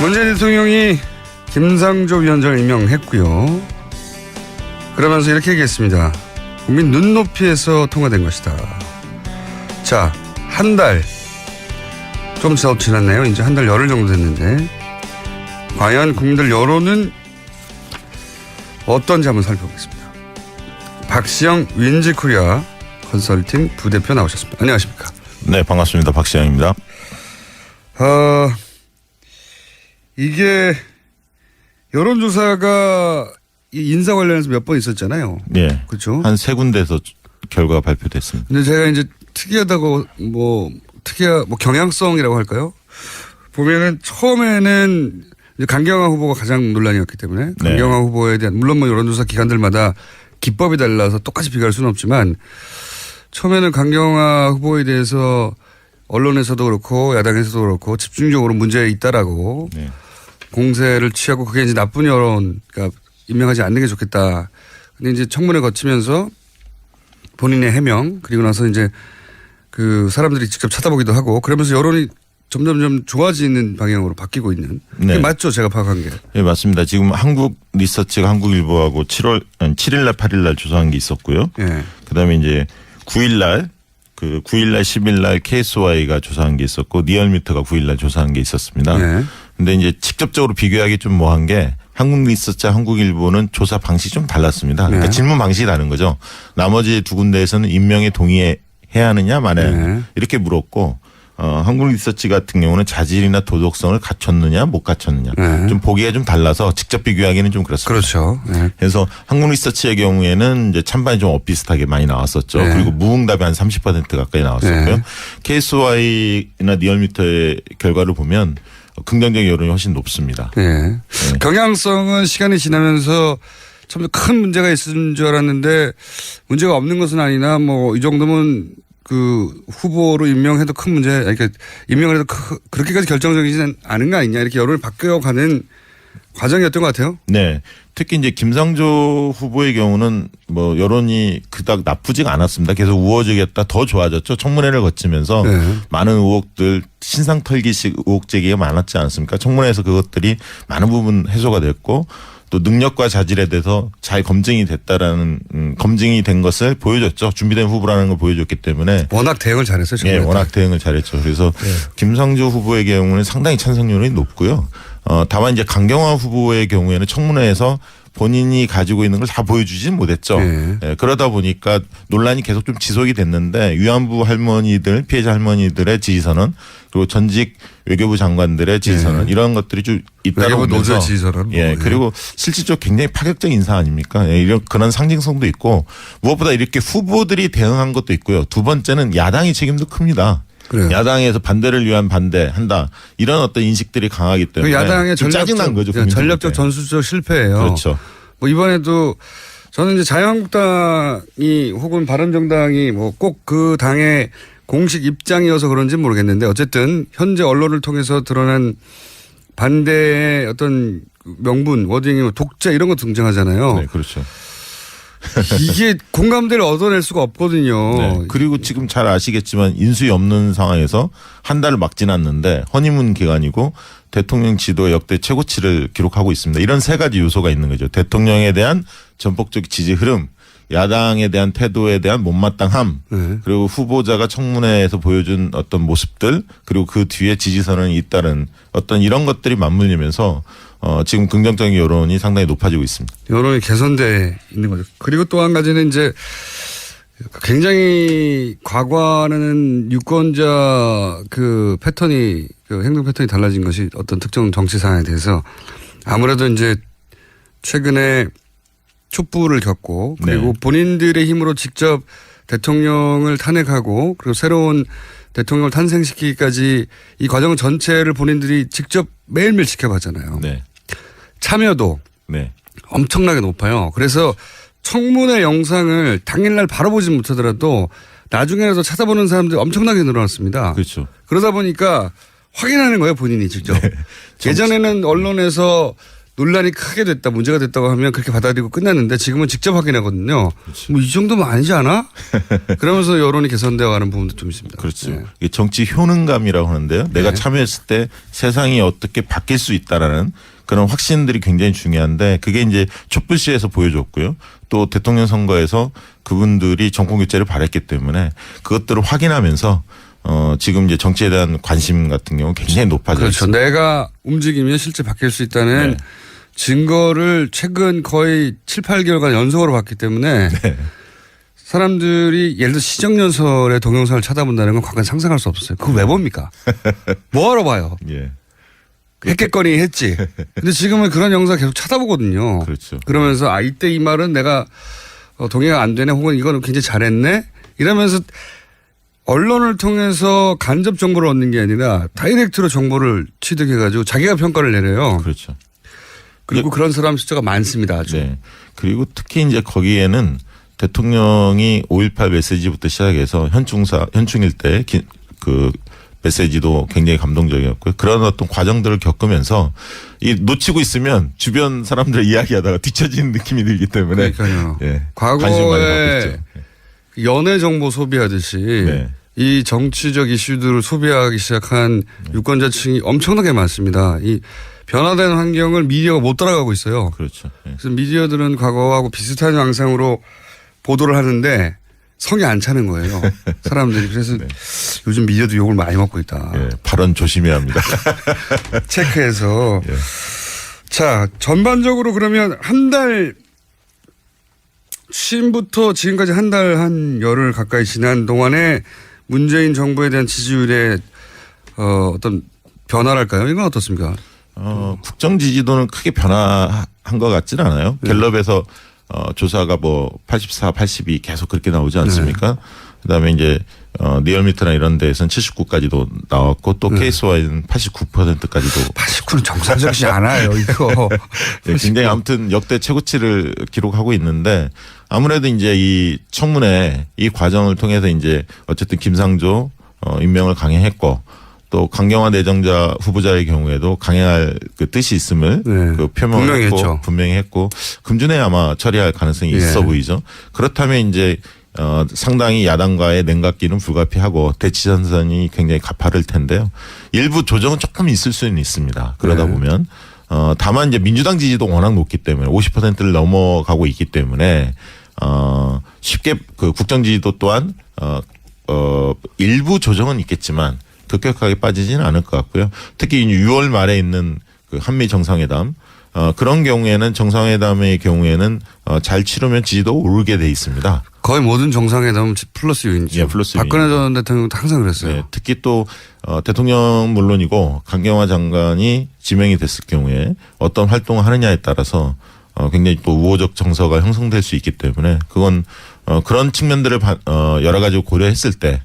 문재인 대통령이 김상조 위원장을 임명했고요. 그러면서 이렇게 얘기했습니다. 국민 눈높이에서 통과된 것이다. 자, 한 달 좀 지났네요. 이제 한 달 열흘 정도 됐는데 과연 국민들 여론은 어떤지 한번 살펴보겠습니다. 박시영 윈지코리아 컨설팅 부대표 나오셨습니다. 안녕하십니까? 네, 반갑습니다. 박시영입니다. 이게 여론조사가 인사 관련해서 몇 번 있었잖아요. 네. 그렇죠. 한 세 군데에서 결과가 발표됐습니다. 근데 제가 이제 특이하다고 경향성이라고 할까요? 보면은 처음에는 이제 강경화 후보가 가장 논란이었기 때문에 강경화 후보에 대한 물론 뭐 여론조사 기관들마다 기법이 달라서 똑같이 비교할 수는 없지만 처음에는 강경화 후보에 대해서 언론에서도 그렇고 야당에서도 그렇고 집중적으로 문제 있다라고 공세를 취하고 그게 이제 나쁜 여론, 그러니까 임명하지 않는 게 좋겠다. 근데 이제 청문회 거치면서 본인의 해명 그리고 나서 이제 그 사람들이 직접 찾아보기도 하고 그러면서 여론이 점점 좋아지는 방향으로 바뀌고 있는. 네. 맞죠? 제가 파악한 게. 네, 맞습니다. 지금 한국 리서치가 한국일보하고 7일 날 8일 날 조사한 게 있었고요. 네. 그다음에 이제 9일 날 10일 날 KSY가 조사한 게 있었고 리얼미터가 9일 날 조사한 게 있었습니다. 네. 근데 이제 직접적으로 비교하기 좀 뭐한 게 한국 리서치와 한국일보는 조사 방식이 좀 달랐습니다. 그러니까 질문 방식이 다른 거죠. 나머지 두 군데에서는 임명에 동의해야 하느냐 말아야 하느냐 이렇게 물었고 한국 리서치 같은 경우는 자질이나 도덕성을 갖췄느냐 못 갖췄느냐 좀 보기가 좀 달라서 직접 비교하기는 좀 그렇습니다. 그렇죠. 그래서 한국 리서치의 경우에는 이제 찬반이 좀 엇비슷하게 많이 나왔었죠. 그리고 무응답이 한 30% 가까이 나왔었고요. KSY나 리얼미터의 결과를 보면 긍정적 여론이 훨씬 높습니다. 네. 경향성은 시간이 지나면서 참 큰 문제가 있는 줄 알았는데 문제가 없는 것은 아니나 뭐 이 정도면 그 후보로 임명해도 큰 문제, 그러니까 임명을 해도 그렇게까지 결정적이지는 않은 거 아니냐 이렇게 여론이 바뀌어가는 과정이었던 것 같아요. 네. 특히 이제 김상조 후보의 경우는 뭐 여론이 그닥 나쁘지가 않았습니다. 계속 우호적이었다 더 좋아졌죠. 청문회를 거치면서 많은 의혹들 신상 털기식 의혹 제기가 많았지 않습니까? 청문회에서 그것들이 많은 부분 해소가 됐고 또 능력과 자질에 대해서 잘 검증이 됐다라는 검증이 된 것을 보여줬죠. 준비된 후보라는 걸 보여줬기 때문에 워낙 대응을 잘했어요. 네, 워낙 대응을 잘했죠. 그래서 김상조 후보의 경우는 상당히 찬성률이 높고요. 다만 이제 강경화 후보의 경우에는 청문회에서 본인이 가지고 있는 걸 다 보여주지는 못했죠. 그러다 보니까 논란이 계속 좀 지속이 됐는데 위안부 할머니들, 피해자 할머니들의 지지선언 그리고 전직 외교부 장관들의 지지선언 이런 것들이 좀 잇따라오면서 그리고 실질적으로 굉장히 파격적 인사 아닙니까? 이런 그런 상징성도 있고 무엇보다 이렇게 후보들이 대응한 것도 있고요. 두 번째는 야당의 책임도 큽니다. 그래요. 야당에서 반대를 위한 반대한다. 이런 어떤 인식들이 강하기 때문에 그 야당의 짜증난 거죠. 전략적 전술적 실패예요. 그렇죠. 뭐 이번에도 저는 이제 자유한국당이 혹은 바른정당이 뭐 꼭 그 당의 공식 입장이어서 그런지 모르겠는데 어쨌든 현재 언론을 통해서 드러난 반대의 어떤 명분, 워딩이 독재 이런 거 등장하잖아요. 네, 그렇죠. 이게 공감대를 얻어낼 수가 없거든요. 네. 그리고 지금 잘 아시겠지만 인수위 없는 상황에서 한 달을 막 지났는데 허니문 기간이고 대통령 지도의 역대 최고치를 기록하고 있습니다. 이런 세 가지 요소가 있는 거죠. 대통령에 대한 전폭적 지지 흐름, 야당에 대한 태도에 대한 못마땅함, 그리고 후보자가 청문회에서 보여준 어떤 모습들, 그리고 그 뒤에 지지선언이 잇따른 어떤 이런 것들이 맞물리면서 지금 긍정적인 여론이 상당히 높아지고 있습니다. 여론이 개선돼 있는 거죠. 그리고 또 한 가지는 이제 굉장히 과거와는 유권자 그 패턴이 그 행동 패턴이 달라진 것이 어떤 특정 정치 상황에 대해서 아무래도 이제 최근에 촛불을 겪고 그리고 본인들의 힘으로 직접 대통령을 탄핵하고 그리고 새로운 대통령을 탄생시키기까지 이 과정 전체를 본인들이 직접 매일매일 지켜봤잖아요. 참여도 엄청나게 높아요. 그래서 청문회 영상을 당일날 바로 보지 못하더라도 나중에라도 찾아보는 사람들이 엄청나게 늘어났습니다. 그렇죠. 그러다 보니까 확인하는 거예요, 본인이 직접. 예전에는 언론에서 논란이 크게 됐다, 문제가 됐다고 하면 그렇게 받아들이고 끝났는데 지금은 직접 확인하거든요. 뭐 이 정도면 아니지 않아? 그러면서 여론이 개선되어 가는 부분도 좀 있습니다. 그렇죠. 네. 이게 정치 효능감이라고 하는데요. 내가 네. 참여했을 때 세상이 어떻게 바뀔 수 있다라는 그런 확신들이 굉장히 중요한데 그게 이제 촛불시에서 보여줬고요. 또 대통령 선거에서 그분들이 정권 교체를 바랬기 때문에 그것들을 확인하면서 지금 이제 정치에 대한 관심 같은 경우 굉장히 높아져 그렇죠. 있습니다. 내가 움직이면 실제 바뀔 수 있다는 네. 증거를 최근 거의 7, 8개월간 연속으로 봤기 때문에 네. 사람들이 예를 들어 시정연설의 동영상을 찾아본다는 건 과거에 상상할 수 없었어요. 그걸 왜 봅니까? 뭐하러 봐요? 예. 했겠거니 했지. 근데 지금은 그런 영상 계속 찾아보거든요. 그렇죠. 그러면서 이때 이 말은 내가 동의가 안 되네 혹은 이거는 굉장히 잘했네 이러면서 언론을 통해서 간접 정보를 얻는 게 아니라 다이렉트로 정보를 취득해가지고 자기가 평가를 내려요. 그렇죠. 그리고 그런 사람 숫자가 많습니다. 아주. 네. 그리고 특히 이제 거기에는 대통령이 5.18 메시지부터 시작해서 현충일 때 그 메시지도 굉장히 감동적이었고요. 그런 어떤 과정들을 겪으면서 이 놓치고 있으면 주변 사람들 이야기하다가 뒤처지는 느낌이 들기 때문에. 그러니까요. 예. 관심을 많이 갖고 과거에 있죠. 연예 정보 소비하듯이 네. 이 정치적 이슈들을 소비하기 시작한 유권자층이 엄청나게 많습니다. 이 변화된 환경을 미디어가 못 따라가고 있어요. 그렇죠. 예. 그래서 미디어들은 과거하고 비슷한 양상으로 보도를 하는데 성이 안 차는 거예요. 사람들이. 그래서 네. 요즘 미디어도 욕을 많이 먹고 있다. 예. 발언 조심해야 합니다. 체크해서. 예. 자, 전반적으로 그러면 한 달 취임부터 지금까지 한 달 한 열흘 가까이 지난 동안에 문재인 정부에 대한 지지율의 어떤 변화랄까요? 이건 어떻습니까? 국정 지지도는 크게 변화한 것 같지는 않아요. 네. 갤럽에서 조사가 뭐 84, 82 계속 그렇게 나오지 않습니까? 그다음에 이제 리얼미터나 이런 데에서는 79까지도 나왔고 또 KSY는 89%까지도 89는 정상적이지 않아요, 이거. 네, 굉장히 아무튼 역대 최고치를 기록하고 있는데 아무래도 이제 이 청문회 이 과정을 통해서 이제 어쨌든 김상조 임명을 강행했고 또 강경화 내정자 후보자의 경우에도 강행할 그 뜻이 있음을 네. 그 표명을 분명히 했고 했죠. 분명히 했고 금주내에 아마 처리할 가능성이 있어 네. 보이죠. 그렇다면 이제 상당히 야당과의 냉각기는 불가피하고 대치전선이 굉장히 가파를 텐데요. 일부 조정은 조금 있을 수는 있습니다. 그러다 네. 보면 다만 이제 민주당 지지도 워낙 높기 때문에 50%를 넘어가고 있기 때문에 쉽게 그 국정 지지도 또한 일부 조정은 있겠지만 급격하게 빠지지는 않을 것 같고요. 특히 6월 말에 있는 그 한미 정상회담 그런 경우에는 정상회담의 경우에는 잘 치르면 지지도 오르게 돼 있습니다. 거의 모든 정상회담은 플러스 요인이죠. 예, 플러스 박근혜 요인이죠. 전 대통령도 항상 그랬어요. 네, 특히 또 대통령 물론이고 강경화 장관이 지명이 됐을 경우에 어떤 활동을 하느냐에 따라서 굉장히 또 우호적 정서가 형성될 수 있기 때문에 그건 그런 측면들을 여러 가지 고려했을 때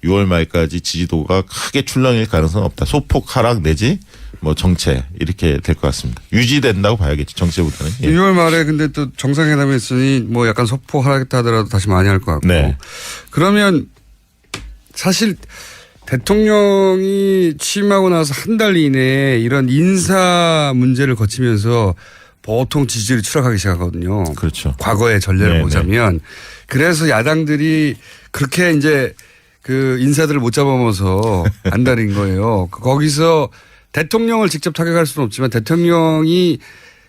6월 말까지 지지도가 크게 출렁일 가능성은 없다. 소폭 하락 내지 뭐 정체 이렇게 될 것 같습니다. 유지된다고 봐야겠죠. 정체보다는. 예. 6월 말에 근데 또 정상회담이 있으니 뭐 약간 소폭 하락했다 하더라도 다시 많이 할 것 같고. 네. 그러면 사실 대통령이 취임하고 나서 한 달 이내에 이런 인사 문제를 거치면서 보통 지지율이 추락하기 시작하거든요. 그렇죠. 과거의 전례를 네, 보자면. 그래서 야당들이 그렇게 이제 그 인사들을 못 잡아먹어서 안달인 거예요. 거기서 대통령을 직접 타격할 수는 없지만 대통령이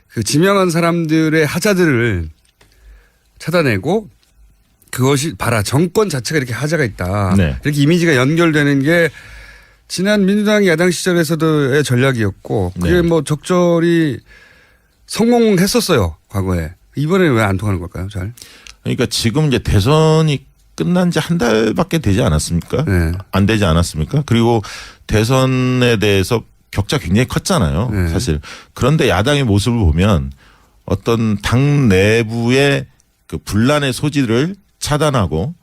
그 지명한 사람들의 하자들을 찾아내고 그것이 봐라 정권 자체가 이렇게 하자가 있다. 네. 이렇게 이미지가 연결되는 게 지난 민주당 야당 시절에서도의 전략이었고 그게 네. 뭐 적절히 성공했었어요. 과거에. 이번에 왜 안 통하는 걸까요? 잘. 그러니까 지금 이제 대선이 끝난 지 한 달밖에 되지 않았습니까? 네. 안 되지 않았습니까? 그리고 대선에 대해서 격차 굉장히 컸잖아요. 네. 사실. 그런데 야당의 모습을 보면 어떤 당 내부의 그 분란의 소지를 차단하고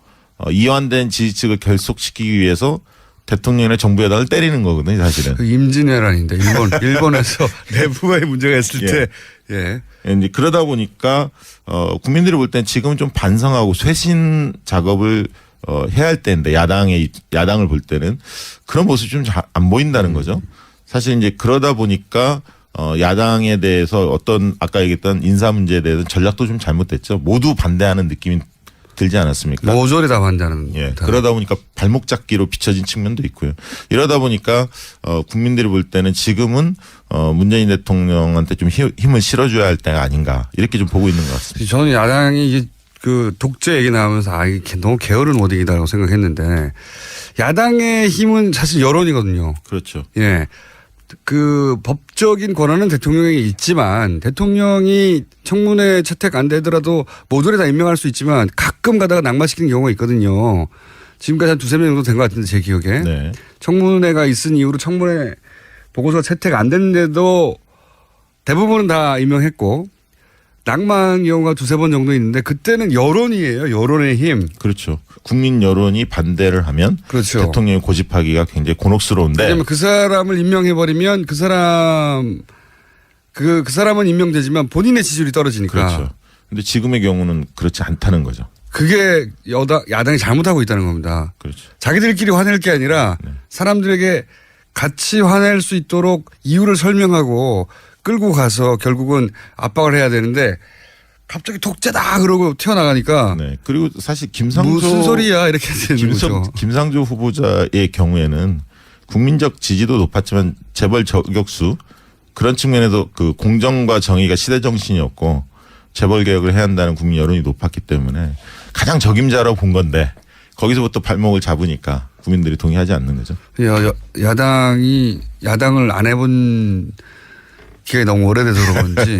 이완된 지지층을 결속시키기 위해서 대통령의 정부 여당을 때리는 거거든요, 사실은. 그 임진왜란인데 일본에서 내부에 문제가 있을 때 예. 이제 그러다 보니까 국민들이 볼 땐 지금 좀 반성하고 쇄신 작업을 해야 할 때인데 야당을 볼 때는 그런 모습이 좀 안 보인다는 거죠. 사실 이제 그러다 보니까 야당에 대해서 어떤 아까 얘기했던 인사 문제에 대해서 전략도 좀 잘못됐죠. 모두 반대하는 느낌이 들지 않았습니까? 모조리 다 반대하는. 예. 그러다 보니까 발목 잡기로 비춰진 측면도 있고요. 이러다 보니까 국민들이 볼 때는 지금은 문재인 대통령한테 좀 힘을 실어줘야 할 때가 아닌가 이렇게 좀 보고 있는 것 같습니다. 저는 야당이 이게 그 독재 얘기 나오면서 이게 너무 게으른 오딩이다라고 생각했는데 야당의 힘은 사실 여론이거든요. 그렇죠. 예. 그 법적인 권한은 대통령에게 있지만 대통령이 청문회 채택 안 되더라도 모조리 다 임명할 수 있지만 가끔 가다가 낙마시키는 경우가 있거든요. 지금까지 한 두세 명 정도 된 것 같은데 제 기억에. 네. 청문회가 있은 이후로 청문회 보고서가 채택 안 됐는데도 대부분은 다 임명했고 낙마한 경우가 두세 번 정도 있는데 그때는 여론이에요. 여론의 힘. 그렇죠. 국민 여론이 반대를 하면 그렇죠. 대통령이 고집하기가 굉장히 곤혹스러운데. 왜냐하면 그 사람을 임명해버리면 그 사람은 임명되지만 본인의 지지율이 떨어지니까. 그렇죠. 근데 지금의 경우는 그렇지 않다는 거죠. 그게 야당이 잘못하고 있다는 겁니다. 그렇죠. 자기들끼리 화낼 게 아니라 사람들에게 같이 화낼 수 있도록 이유를 설명하고 끌고 가서 결국은 압박을 해야 되는데 갑자기 독재다 그러고 튀어나가니까. 네. 그리고 사실 김상조 무슨 소리야 이렇게 되는 거죠. 김상조 후보자의 경우에는 국민적 지지도 높았지만 재벌 저격수 그런 측면에서 그 공정과 정의가 시대 정신이었고 재벌 개혁을 해야 한다는 국민 여론이 높았기 때문에 가장 적임자라고 본 건데 거기서부터 발목을 잡으니까 국민들이 동의하지 않는 거죠. 야당을 안 해본 기간이 너무 오래돼서 그런지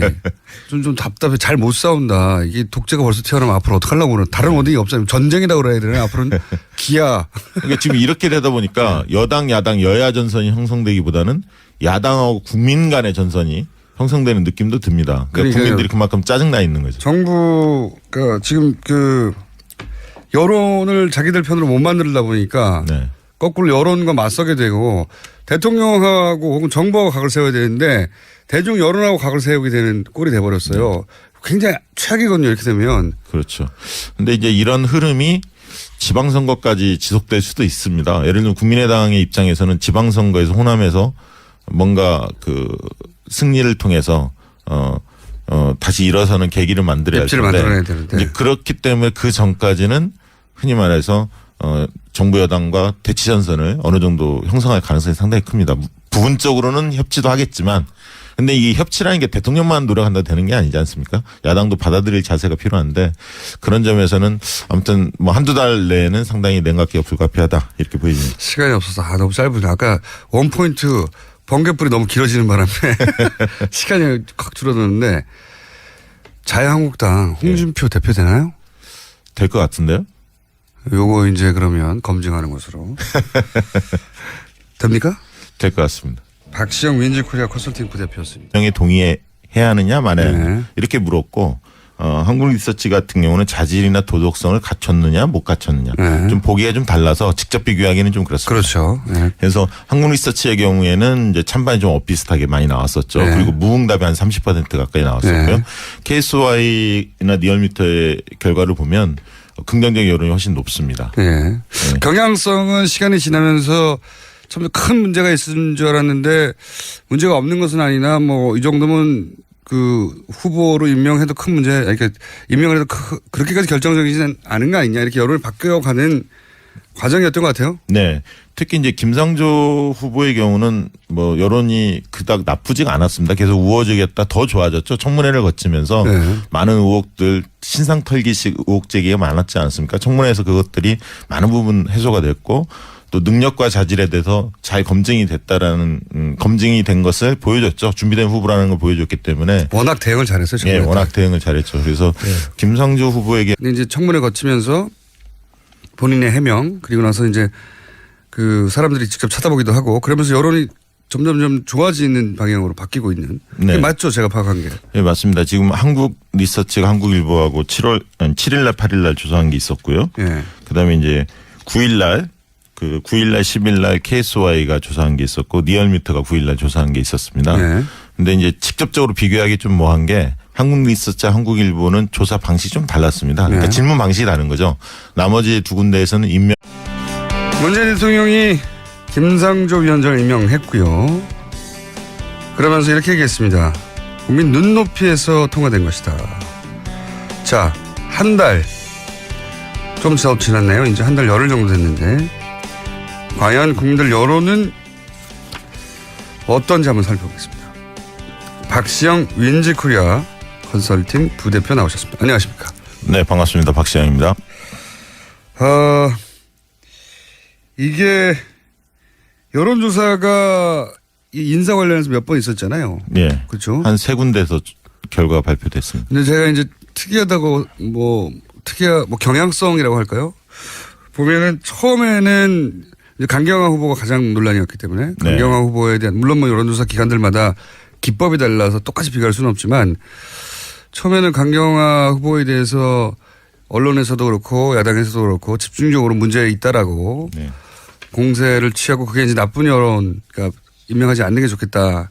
좀 답답해. 잘 못 싸운다. 이게 독재가 벌써 튀어나오면 앞으로 어떡하려고 그러나. 다른 어딘이 없어요. 전쟁이라고 그래야 되나 앞으로는 기아. 그러니까 지금 이렇게 되다 보니까 여당 야당 여야 전선이 형성되기보다는 야당하고 국민 간의 전선이 형성되는 느낌도 듭니다. 그러니까 국민들이 그만큼 짜증나 있는 거죠. 정부가 지금 그 여론을 자기들 편으로 못 만들다 보니까 네. 거꾸로 여론과 맞서게 되고 대통령하고 혹은 정부하고 각을 세워야 되는데 대중 여론하고 각을 세우게 되는 꼴이 돼버렸어요. 굉장히 최악이거든요. 이렇게 되면. 그렇죠. 근데 이제 이런 흐름이 지방선거까지 지속될 수도 있습니다. 예를 들면 국민의당의 입장에서는 지방선거에서 호남에서 뭔가 그 승리를 통해서 다시 일어서는 계기를 만들어야 할 텐데. 만들어야 되는데. 이제 그렇기 때문에 그 전까지는 흔히 말해서 정부 여당과 대치 전선을 어느 정도 형성할 가능성이 상당히 큽니다. 부분적으로는 협치도 하겠지만 근데 이 협치라는 게 대통령만 노력한다 되는 게 아니지 않습니까? 야당도 받아들일 자세가 필요한데 그런 점에서는 아무튼 뭐 한두 달 내에는 상당히 냉각기가 불가피하다 이렇게 보입니다. 시간이 없어서 너무 짧은데 아까 원포인트 번개불이 너무 길어지는 바람에 시간이 확 줄어드는데 자유한국당 홍준표 대표 되나요? 될 것 같은데요? 요거 이제 그러면 검증하는 것으로 됩니까? 될 것 같습니다. 박시영 윈즈코리아 컨설팅 부대표였습니다. 정에 동의해야 하느냐 마느냐 네. 이렇게 물었고 한국리서치 같은 경우는 자질이나 도덕성을 갖췄느냐 못 갖췄느냐 네. 좀 보기가 좀 달라서 직접 비교하기는 좀 그렇습니다. 그렇죠. 네. 그래서 한국리서치의 경우에는 이제 찬반이 좀 엇비슷하게 많이 나왔었죠. 네. 그리고 무응답이 한 30% 가까이 나왔었고요. 네. KSY나 리얼미터의 결과를 보면 긍정적 여론이 훨씬 높습니다. 네. 네. 경향성은 시간이 지나면서 참 큰 문제가 있는 줄 알았는데 문제가 없는 것은 아니나 뭐 이 정도면 그 후보로 임명해도 큰 문제, 그러니까 임명을 해도 그렇게까지 결정적이지는 않은 거 아니냐 이렇게 여론이 바뀌어가는 과정이었던 것 같아요. 네. 특히 이제 김상조 후보의 경우는 뭐 여론이 그닥 나쁘지가 않았습니다. 계속 우호적이었다 더 좋아졌죠. 청문회를 거치면서 네. 많은 의혹들 신상 털기식 의혹 제기가 많았지 않습니까? 청문회에서 그것들이 많은 부분 해소가 됐고 또 능력과 자질에 대해서 잘 검증이 됐다라는 검증이 된 것을 보여줬죠. 준비된 후보라는 걸 보여줬기 때문에 워낙 대응을 잘했어요. 예, 워낙 대응을 잘했죠. 그래서 네. 김상조 후보에게 근데 이제 청문회 거치면서 본인의 해명 그리고 나서 이제 그 사람들이 직접 찾아보기도 하고 그러면서 여론이 점점점 좋아지는 방향으로 바뀌고 있는. 네. 맞죠? 제가 파악한 게. 네, 맞습니다. 지금 한국 리서치가 한국일보하고 7일 날 8일 날 조사한 게 있었고요. 예. 그다음에 이제 9일 날 10일 날 KSY가 조사한 게 있었고 리얼미터가 9일 날 조사한 게 있었습니다. 네. 근데 이제 직접적으로 비교하기 좀 뭐한 게 한국 리서치와 한국일보는 조사 방식이 좀 달랐습니다. 그러니까 네. 질문 방식이 다른 거죠. 나머지 두 군데에서는 임명. 문재인 대통령이 김상조 위원장을 임명했고요. 그러면서 이렇게 얘기했습니다. 국민 눈높이에서 통과된 것이다. 자, 한 달 좀 지났네요. 이제 한 달 열흘 정도 됐는데 과연 국민들 여론은 어떤지 한번 살펴보겠습니다. 박시영 윈지코리아 컨설팅 부대표 나오셨습니다. 안녕하십니까? 네, 반갑습니다. 박시영입니다. 이게 여론조사가 이 인사 관련해서 몇 번 있었잖아요. 예. 그렇죠. 한 세 군데에서 결과가 발표됐습니다. 근데 제가 이제 특이하다고 뭐 경향성이라고 할까요? 보면은 처음에는 이제 강경화 후보가 가장 논란이었기 때문에 강경화 후보에 대한 물론 뭐 여론조사 기관들마다 기법이 달라서 똑같이 비교할 수는 없지만 처음에는 강경화 후보에 대해서 언론에서도 그렇고 야당에서도 그렇고 집중적으로 문제 있다라고 공세를 취하고 그게 이제 나쁜 여론, 그러니까 임명하지 않는 게 좋겠다